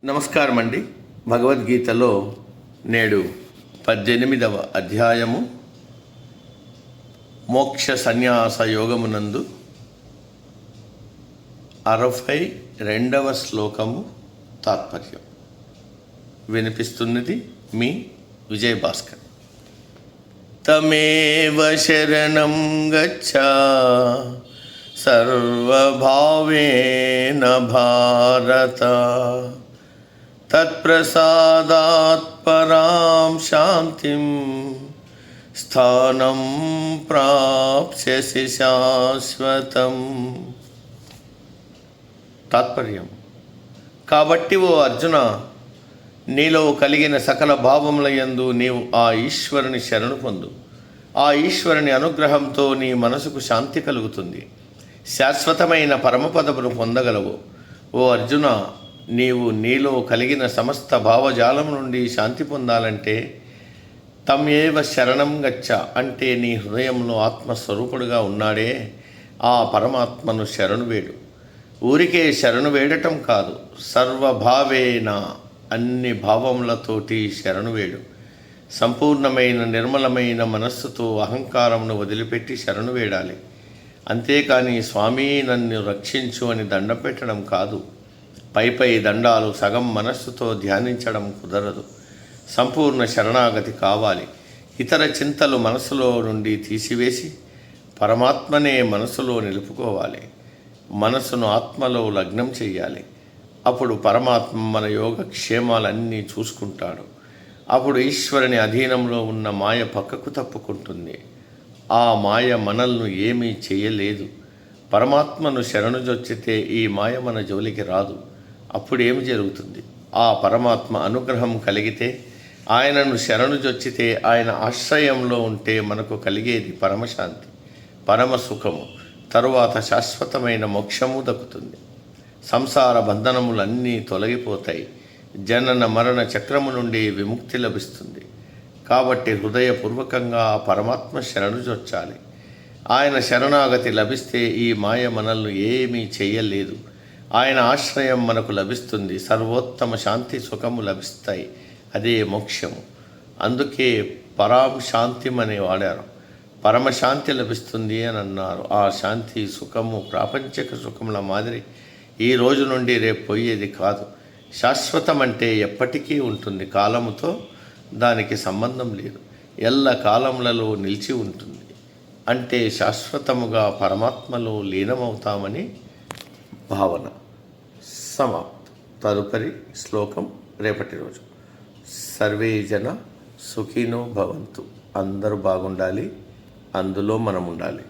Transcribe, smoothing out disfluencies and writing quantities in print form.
నమస్కారం అండి. భగవద్గీతలో నేడు 18వ అధ్యాయము మోక్ష సన్యాస యోగమునందు 62వ శ్లోకము తాత్పర్యం వినిపిస్తున్నది మీ విజయభాస్కర్. తమేవ శరణం గచ్చ సర్వభావేన భారత తత్ప్రసాదాత్ పరాం శాంతిం స్థానం ప్రాప్స్యసి శాశ్వతం. తాత్పర్యం: కాబట్టి ఓ అర్జున, నీలో కలిగిన సకల భావముల యందు నీవు ఆ ఈశ్వరుని శరణు పొందు. ఆ ఈశ్వరుని అనుగ్రహంతో నీ మనసుకు శాంతి కలుగుతుంది, శాశ్వతమైన పరమపదమును పొందగలవు. ఓ అర్జున, నీవు నీలో కలిగిన సమస్త భావజాలం నుండి శాంతి పొందాలంటే తమేవ శరణం గచ్చ అంటే నీ హృదయంలో ఆత్మస్వరూపుడుగా ఉన్నాడే ఆ పరమాత్మను శరణు వేడు. ఊరికే శరణు వేడటం కాదు, సర్వభావేన అన్ని భావములతోటి శరణు వేడు. సంపూర్ణమైన నిర్మలమైన మనస్సుతో అహంకారమును వదిలిపెట్టి శరణు వేడాలి. అంతేకాని స్వామి నన్ను రక్షించు అని దండం పెట్టడం కాదు. పై దండాలు సగం మనస్సుతో ధ్యానించడం కుదరదు. సంపూర్ణ శరణాగతి కావాలి. ఇతర చింతలు మనసులో నుండి తీసివేసి పరమాత్మనే మనసులో నిలుపుకోవాలి. మనసును ఆత్మలో లగ్నం చెయ్యాలి. అప్పుడు పరమాత్మ మన యోగక్షేమాలన్నీ చూసుకుంటాడు. అప్పుడు ఈశ్వరుని అధీనంలో ఉన్న మాయ పక్కకు తప్పుకుంటుంది. ఆ మాయ మనల్ని ఏమీ చేయలేదు. పరమాత్మను శరణుజొచ్చితే ఈ మాయ మన జోలికి రాదు. అప్పుడు ఏమి జరుగుతుంది? ఆ పరమాత్మ అనుగ్రహం కలిగితే, ఆయనను శరణుజొచ్చితే, ఆయన ఆశ్రయంలో ఉంటే మనకు కలిగేది పరమశాంతి, పరమసుఖము, తరువాత శాశ్వతమైన మోక్షము దక్కుతుంది. సంసార బంధనములన్నీ తొలగిపోతాయి. జనన మరణ చక్రము నుండి విముక్తి లభిస్తుంది. కాబట్టి హృదయపూర్వకంగా పరమాత్మ శరణుజొచ్చాలి. ఆయన శరణాగతి లభిస్తే ఈ మాయ మనల్ని ఏమీ చేయలేదు. ఆయన ఆశ్రయం మనకు లభిస్తుంది. సర్వోత్తమ శాంతి సుఖము లభిస్తాయి. అదే మోక్షము. అందుకే పరాం శాంతిం అని వాడారు. పరమశాంతి లభిస్తుంది అని అన్నారు. ఆ శాంతి సుఖము ప్రాపంచిక సుఖముల మాదిరి ఈ రోజు నుండి రేపు పోయేది కాదు. శాశ్వతం అంటే ఎప్పటికీ ఉంటుంది. కాలముతో దానికి సంబంధం లేదు. ఎల్ల కాలములలో నిలిచి ఉంటుంది. అంటే శాశ్వతముగా పరమాత్మలో లీనమవుతామని భావన. సమాప్తం. తదుపరి శ్లోకం రేపటి రోజు. సర్వే జన సుఖినో భవంతు. అందరూ బాగుండాలి, అందులో మనం ఉండాలి.